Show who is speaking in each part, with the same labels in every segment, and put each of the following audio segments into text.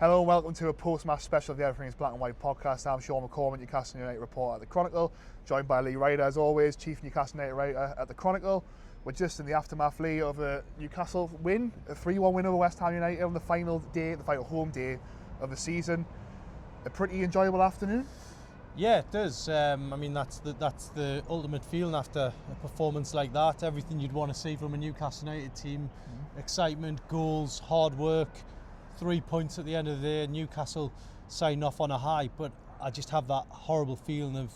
Speaker 1: Hello and welcome to a post-match special of the Everything is Black and White podcast. I'm Sean McCormick, Newcastle United reporter at the Chronicle, joined by Ryder as always, Chief Newcastle United writer at the Chronicle. We're just in the aftermath, Lee, of a Newcastle win, a 3-1 win over West Ham United on the final home day of the season. A pretty enjoyable afternoon.
Speaker 2: Yeah, it does. I mean, that's the ultimate feeling after a performance like that. Everything you'd want to see from a Newcastle United team: excitement, goals, hard work. 3 points at the end of the day. Newcastle signed off on a high, but I just have that horrible feeling of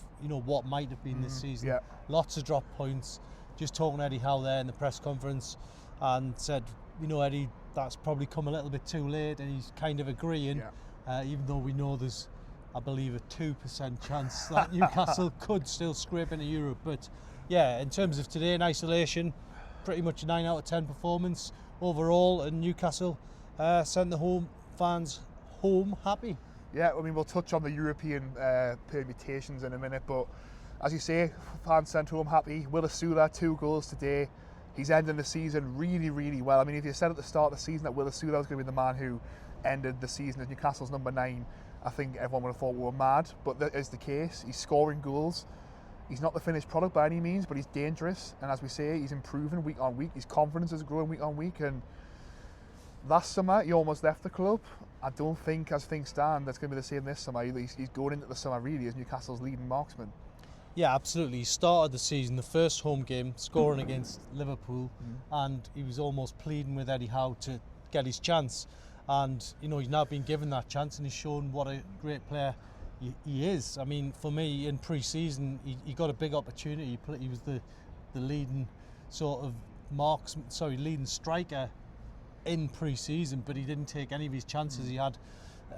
Speaker 2: what might have been this season.
Speaker 1: Yeah.
Speaker 2: Lots of drop points. Just talking to Eddie Howe there in the press conference, and said, Eddie, that's probably come a little bit too late, and he's kind of agreeing.
Speaker 1: Yeah.
Speaker 2: Even though we know there's, I believe, a 2% chance that Newcastle could still scrape into Europe. But yeah, in terms of today in isolation, pretty much a 9 out of 10 performance overall, and Newcastle sent the home fans home happy.
Speaker 1: Yeah, I mean, we'll touch on the European permutations in a minute, but as you say, fans sent home happy. Will Asula, 2 goals today. He's ending the season really, really well. I mean, if you said at the start of the season that Will Asula was going to be the man who ended the season as Newcastle's number 9, I think everyone would have thought we were mad, but that is the case. He's scoring goals. He's not the finished product by any means, but he's dangerous, and as we say, he's improving week on week. His confidence is growing week on week, and last summer he almost left the club. I don't think, as things stand, that's going to be the same this summer. He's going into the summer really as Newcastle's leading marksman. Yeah,
Speaker 2: absolutely. He started the season, the first home game, scoring against Liverpool, and he was almost pleading with Eddie Howe to get his chance. And he's now been given that chance, and he's shown what a great player he is. I mean, for me, in pre-season, he got a big opportunity. He was the leading sort of leading striker in pre-season, but he didn't take any of his chances. He had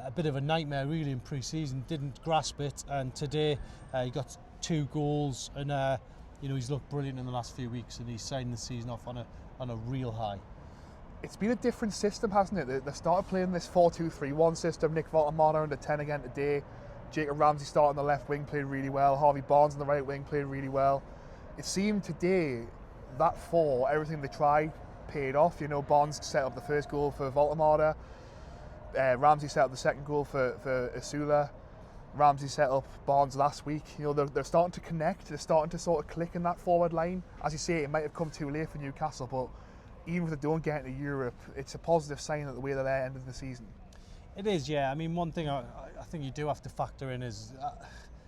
Speaker 2: a bit of a nightmare really in pre-season, didn't grasp it, and today he got 2 goals, and he's looked brilliant in the last few weeks, and he's signed the season off on a real high.
Speaker 1: It's been a different system, hasn't it? They started playing this 4-2-3-1 system. Nick Voltemade under 10 again today. Jacob Ramsey started on the left wing, played really well. Harvey Barnes on the right wing, played really well. It seemed today that everything they tried paid off. Barnes set up the first goal for Voltemade. Ramsey set up the second goal for Asula. Ramsey set up Barnes last week. They're starting to connect. They're starting to sort of click in that forward line. As you say, it might have come too late for Newcastle, but even if they don't get into Europe, it's a positive sign that the way they're ending the season.
Speaker 2: It is, yeah. I mean, one thing I think you do have to factor in is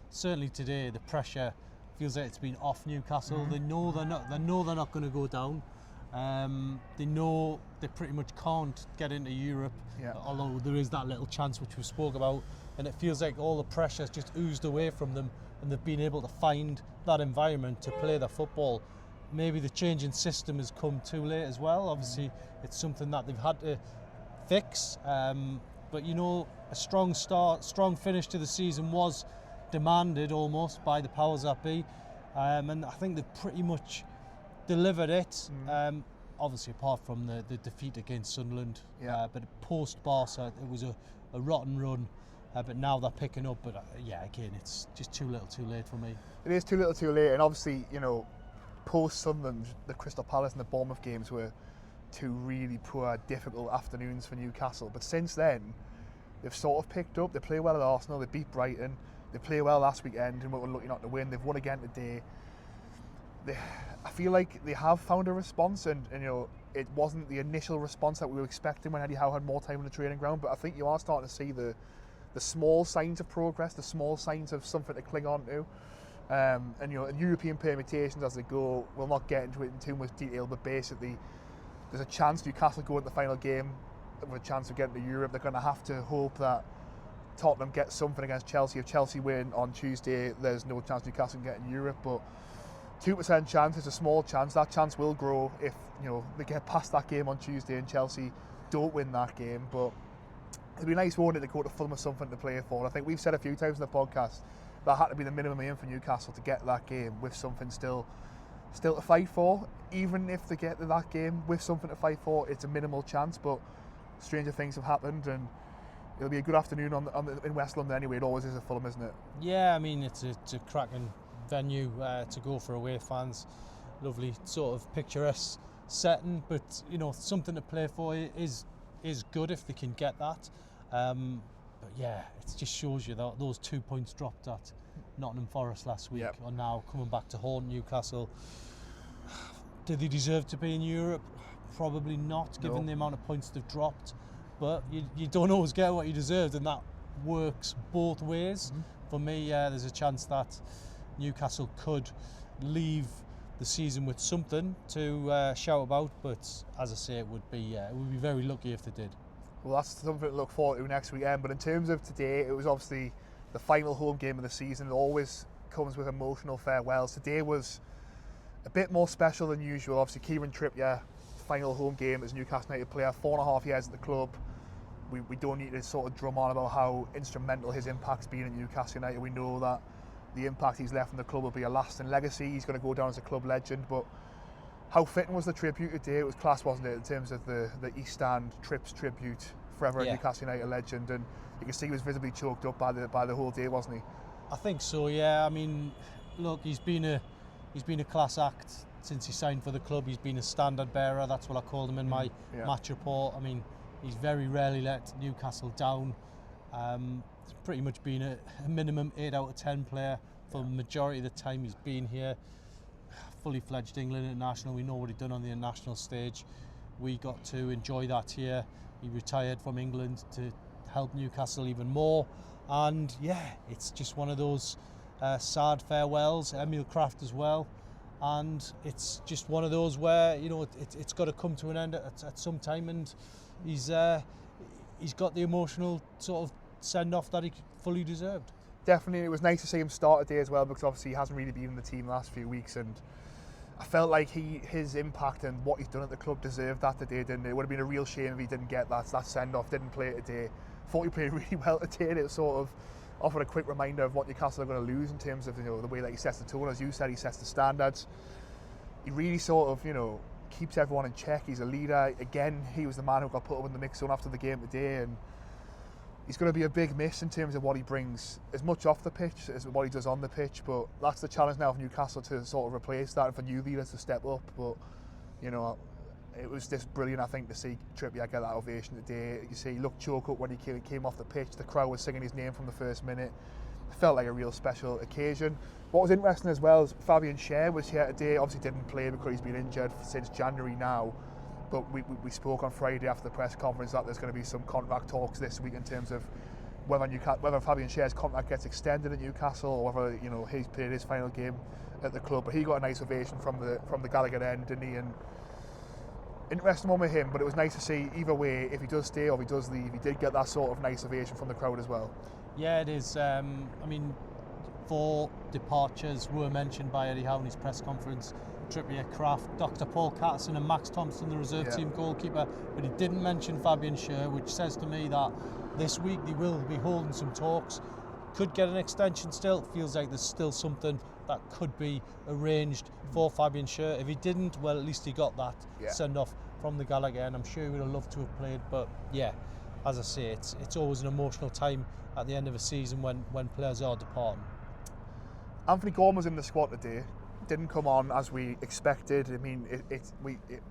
Speaker 2: certainly today the pressure feels like it's been off Newcastle. They know they're not going to go down. They know they pretty much can't get into Europe, although there is that little chance which we spoke about, and it feels like all the pressure's just oozed away from them, and they've been able to find that environment to play their football. Maybe the change in system has come too late as well. Obviously, it's something that they've had to fix, but a strong start, strong finish to the season was demanded almost by the powers that be, and I think they've pretty much delivered it. Obviously, apart from the defeat against Sunderland, but post Barca, it was a rotten run. But now they're picking up. But again, it's just too little, too late for me.
Speaker 1: It is too little, too late. And obviously, post Sunderland, the Crystal Palace and the Bournemouth games were 2 really poor, difficult afternoons for Newcastle. But since then, they've sort of picked up. They play well at Arsenal. They beat Brighton. They play well last weekend, and we're lucky not to win. They've won again today. I feel like they have found a response, and it wasn't the initial response that we were expecting when Eddie Howe had more time on the training ground, but I think you are starting to see the small signs of progress, the small signs of something to cling on to. And European permutations as they go, we'll not get into it in too much detail, but basically there's a chance Newcastle go into the final game with a chance of getting to Europe. They're going to have to hope that Tottenham get something against Chelsea. If Chelsea win on Tuesday, there's no chance Newcastle can get in Europe, but 2% chance is a small chance. That chance will grow if they get past that game on Tuesday and Chelsea don't win that game. But it'd be nice, won't it, to go to Fulham with something to play for. I think we've said a few times in the podcast that had to be the minimum aim for Newcastle to get that game with something still to fight for. Even if they get to that game with something to fight for, it's a minimal chance. But stranger things have happened, and it'll be a good afternoon in West London anyway. It always is at Fulham, isn't it?
Speaker 2: Yeah, I mean, it's a cracking venue to go for away fans. Lovely sort of picturesque setting, but something to play for is good if they can get that. But yeah, it just shows you that those 2 points dropped at Nottingham Forest last week are now coming back to haunt Newcastle. Do they deserve to be in Europe? Probably not, given the amount of points they've dropped. But you don't always get what you deserved, and that works both ways. For me, there's a chance that Newcastle could leave the season with something to shout about. But as I say, it would be very lucky if they did.
Speaker 1: Well, that's something to look forward to next weekend. But in terms of today, it was obviously the final home game of the season. It always comes with emotional farewells. Today was a bit more special than usual. Obviously, Kieran Trippier, final home game as Newcastle United player, 4.5 years at the club. We don't need to sort of drum on about how instrumental his impact's been at Newcastle United. We know that the impact he's left in the club will be a lasting legacy. He's going to go down as a club legend. But how fitting was the tribute today? It was class, wasn't it, in terms of the East Stand Trips tribute, forever a Newcastle United legend, and you can see he was visibly choked up by the whole day, wasn't he?
Speaker 2: I think so, yeah. I mean, look, he's been a class act since he signed for the club. He's been a standard bearer. That's what I called him in my match report. I mean, he's very rarely let Newcastle down. He's pretty much been a minimum 8 out of 10 player for the majority of the time he's been here. Fully fledged England international. We know what he'd done on the international stage. We got to enjoy that here. He retired from England to help Newcastle even more. And yeah, it's just one of those sad farewells. Emil Kraft as well. And it's just one of those where, you know, it's got to come to an end at some time, and he's got the emotional sort of send-off that he fully deserved.
Speaker 1: Definitely, it was nice to see him start today as well, because obviously he hasn't really been in the team the last few weeks, and I felt like his impact and what he's done at the club deserved that today, didn't it? It would have been a real shame if he didn't get that send-off, didn't play it today. Thought he played really well today, and it sort of offered a quick reminder of what Newcastle are going to lose in terms of, you know, the way that he sets the tone. As you said, he sets the standards. He really sort of, you know, keeps everyone in check. He's a leader. Again, he was the man who got put up in the mix zone after the game today, and he's going to be a big miss in terms of what he brings, as much off the pitch as what he does on the pitch. But that's the challenge now for Newcastle, to sort of replace that, and for new leaders to step up. But, you know, it was just brilliant, I think, to see Trippier get that ovation today. You see, he looked choked up when he came off the pitch. The crowd was singing his name from the first minute. It felt like a real special occasion. What was interesting as well is Fabian Schär was here today. Obviously didn't play because he's been injured since January now. But we spoke on Friday after the press conference that there's going to be some contract talks this week in terms of whether Fabian Schär's contract gets extended at Newcastle, or whether, you know, he's played his final game at the club. But he got a nice ovation from the Gallagher end, didn't he? And interesting one with him, but it was nice to see either way, if he does stay or if he does leave, he did get that sort of nice ovation from the crowd as well.
Speaker 2: Yeah, it is. I mean, 4 departures were mentioned by Eddie Howe in his press conference. Trippier, Kraft, Dr. Paul Catterson and Max Thompson, the reserve team goalkeeper, but he didn't mention Fabian Schär, which says to me that this week they will be holding some talks. Could get an extension still. Feels like there's still something that could be arranged for Fabian Schär. If he didn't, well, at least he got that send-off from the Gallagher, and I'm sure he would have loved to have played. But yeah, as I say, it's always an emotional time at the end of a season when players are departing.
Speaker 1: Anthony Gordon was in the squad today. Didn't come on as we expected. I mean,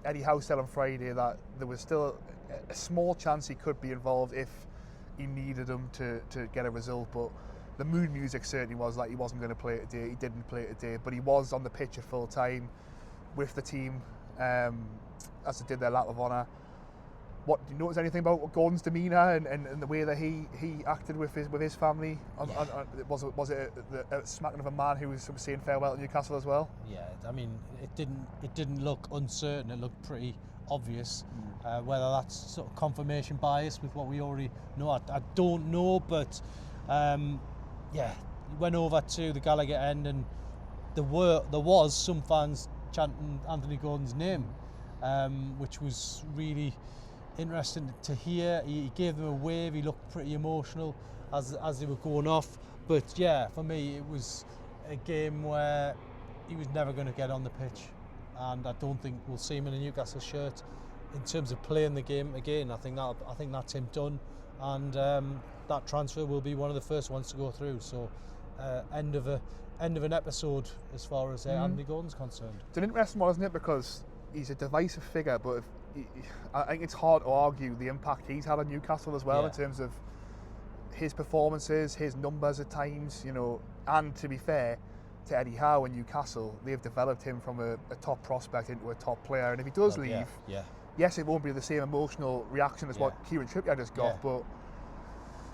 Speaker 1: Eddie Howe said on Friday that there was still a small chance he could be involved if he needed him to get a result, but the mood music certainly was that he wasn't going to play it today. He didn't play it today, but he was on the pitch at full time with the team as they did their lap of honour. Do you notice anything about Gordon's demeanour and the way that he acted with his family? Was it a smacking of a man who was sort of saying farewell to Newcastle as well?
Speaker 2: Yeah, I mean, it didn't look uncertain. It looked pretty obvious. Whether that's sort of confirmation bias with what we already know, I don't know. But yeah, he went over to the Gallagher end, and there was some fans chanting Anthony Gordon's name, which was really interesting to hear. He gave them a wave. He looked pretty emotional as they were going off. But yeah, for me, it was a game where he was never going to get on the pitch, and I don't think we'll see him in a Newcastle shirt in terms of playing the game again. I think that's him done, and that transfer will be one of the first ones to go through. So end of an episode as far as Anthony Gordon's concerned.
Speaker 1: It's an interesting one, isn't it? Because he's a divisive figure, but I think it's hard to argue the impact he's had on Newcastle as well in terms of his performances, his numbers at times, you know. And to be fair to Eddie Howe and Newcastle, they've developed him from a top prospect into a top player. And if he does leave, yes, it won't be the same emotional reaction as what Kieran Trippier just got, but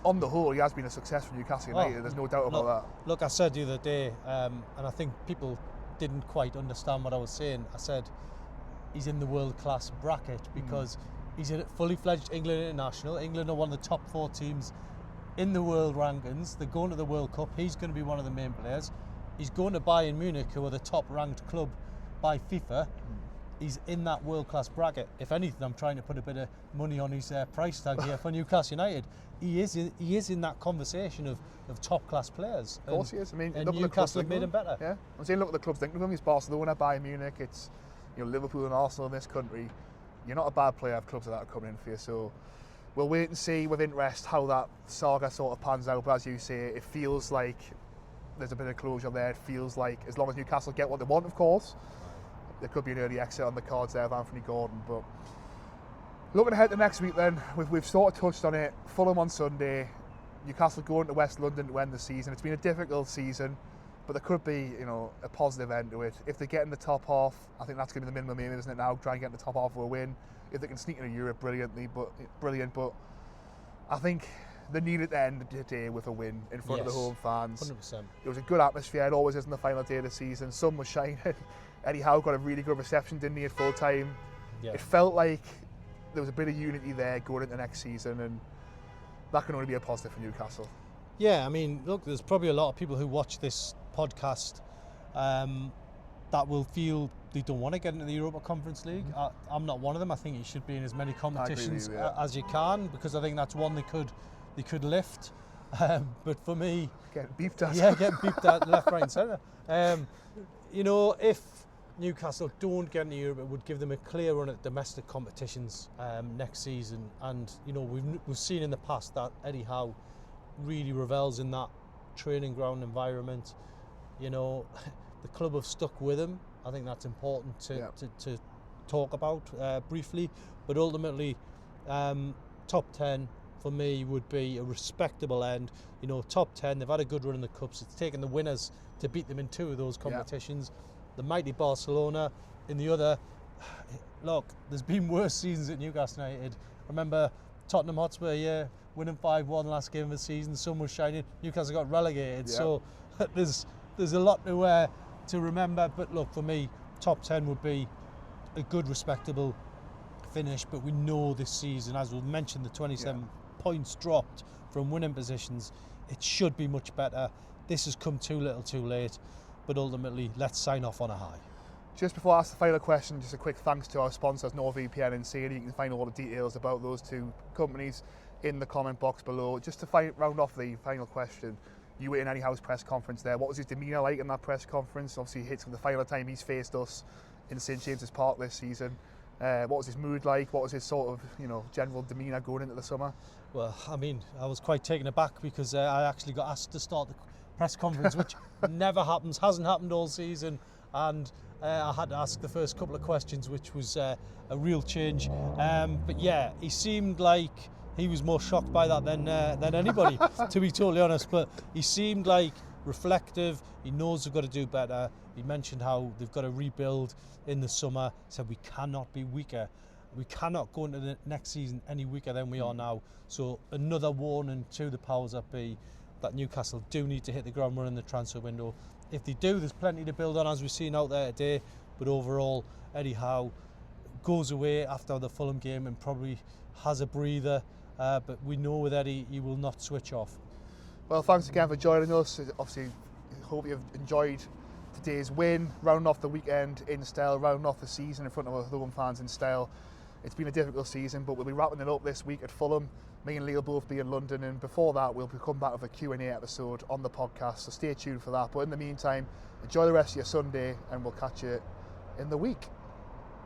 Speaker 1: on the whole, he has been a success for Newcastle United. There's no doubt about that.
Speaker 2: Look, I said the other day, and I think people didn't quite understand what I was saying. I said he's in the world-class bracket because he's a fully fledged England international. England are one of the top 4 teams in the world rankings. They're going to the World Cup. He's going to be one of the main players. He's going to Bayern Munich, who are the top-ranked club by FIFA. He's in that world-class bracket. If anything, I'm trying to put a bit of money on his price tag here for Newcastle United. He is in that conversation of top-class players.
Speaker 1: Of course he is. I mean,
Speaker 2: and Newcastle have made him better.
Speaker 1: Yeah, I'm saying look at the clubs thinking of him. It's Barcelona, Bayern Munich. It's Liverpool and Arsenal in this country. You're not a bad player of clubs like that are coming in for you. So we'll wait and see with interest how that saga sort of pans out. But as you say, it feels like there's a bit of closure there. It feels like as long as Newcastle get what they want, of course, there could be an early exit on the cards there of Anthony Gordon. But looking ahead to next week then, we've sort of touched on it. Fulham on Sunday, Newcastle going to West London to end the season. It's been a difficult season, but there could be, a positive end to it. If they get in the top half, I think that's going to be the minimum aim, isn't it now? Try and get in the top half for a win. If they can sneak into Europe, brilliant. But I think they need it to end the day with a win in front of the home fans.
Speaker 2: 100%.
Speaker 1: It was a good atmosphere. It always is on the final day of the season. Sun was shining. Eddie Howe got a really good reception, didn't he, at full time? Yeah. It felt like there was a bit of unity there going into next season, and that can only be a positive for Newcastle.
Speaker 2: Yeah, I mean, look, there's probably a lot of people who watch this podcast that will feel they don't want to get into the Europa Conference League. I'm not one of them. I think you should be in as many competitions as you can, because I think that's one they could lift. But for me,
Speaker 1: getting beeped at.
Speaker 2: Yeah, getting beeped at left, right, and centre. If Newcastle don't get into Europe, it would give them a clear run at domestic competitions next season. And we've seen in the past that Eddie Howe really revels in that training ground environment. The club have stuck with him. I think that's important to talk about briefly. But ultimately, top 10 for me would be a respectable end. Top 10, they've had a good run in the Cups. It's taken the winners to beat them in 2 of those competitions. The mighty Barcelona in the other. Look, there's been worse seasons at Newcastle United. Remember Tottenham Hotspur winning 5-1 last game of the season. Sun was shining. Newcastle got relegated. So there's a lot to remember. But look, for me, top 10 would be a good, respectable finish. But we know this season, as we mentioned, the 27 points dropped from winning positions. It should be much better. This has come too little too late. But ultimately, let's sign off on a high.
Speaker 1: Just before I ask the final question, just a quick thanks to our sponsors, NordVPN and Saily. You can find all the details about those 2 companies in the comment box below. Just to round off the final question, you were in Eddie Howe's press conference there. What was his demeanour like in that press conference? Obviously, hits for the final time he's faced us in St James's Park this season. What was his mood like? What was his sort of, general demeanour going into the summer?
Speaker 2: Well, I mean, I was quite taken aback because I actually got asked to start the press conference, which never happens, hasn't happened all season, and I had to ask the first couple of questions, which was a real change. But yeah, he seemed like he was more shocked by that than anybody, to be totally honest. But he seemed like reflective. He knows they've got to do better. He mentioned how they've got to rebuild in the summer. He said we cannot be weaker. We cannot go into the next season any weaker than we are now. So another warning to the powers that be that Newcastle do need to hit the ground running in the transfer window. If they do, there's plenty to build on, as we've seen out there today. But overall, Eddie Howe goes away after the Fulham game and probably has a breather. But we know with Eddie, he will not switch off.
Speaker 1: Well, thanks again for joining us. Obviously, hope you've enjoyed today's win, rounding off the weekend in style, rounding off the season in front of our home fans in style. It's been a difficult season, but we'll be wrapping it up this week at Fulham. Me and Lee will both be in London, and before that we'll come back with a Q&A episode on the podcast, so stay tuned for that. But in the meantime, enjoy the rest of your Sunday, and we'll catch you in the week.